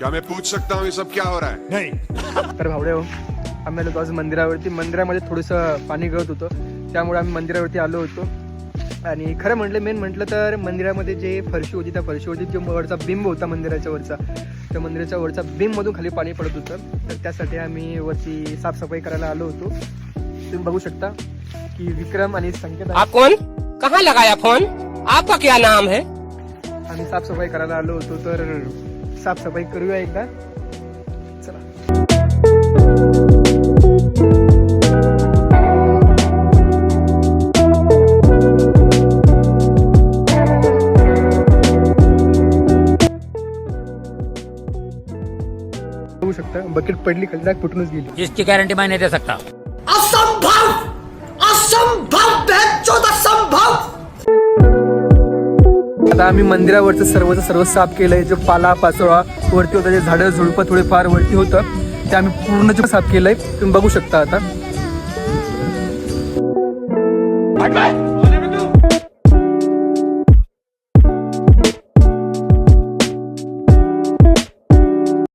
क्या मैं पूछ सकता हूँ ये सब क्या हो रहा है? नहीं. तर भावडे हो, आम्ही आलो आज मंदिरामध्ये थोडंसं पाणी गळत होतं, त्यामुळे आम्ही मंदिरावरती आलो होतो. आणि खरं मेन म्हटलं तर मंदिरामध्ये जे फरशी होती, त्या फरशीवरती जो वरचा बिंब होता मंदिराच्या वरचा, त्या मंदिराच्या वरचा बिंबमधून खाली पाणी पडत होतं. तर त्यासाठी आम्ही वरती साफसफाई करायला आलो होतो. तुम्ही बघू शकता की विक्रम आणि संकेत आप कौन? कहाँ लगाया फोन? आपका क्या नाम है? आम्ही साफसफाई करायला आलो होतो. तर साफसफाई करूया एकदा. चला. बघू शकता बकेट पडली खाली, डाग फुटूनच गेली. इसकी गारंटी मैं नहीं दे सकता. आता आम्ही मंदिरावरचं सर्व साफ केलंय. जो पाला पाचोळा वरती होता, जे झाडं झुडपं थोडेफार वरती होतं, ते आम्ही पूर्ण साफ केलंय. तुम्ही बघू शकता आता.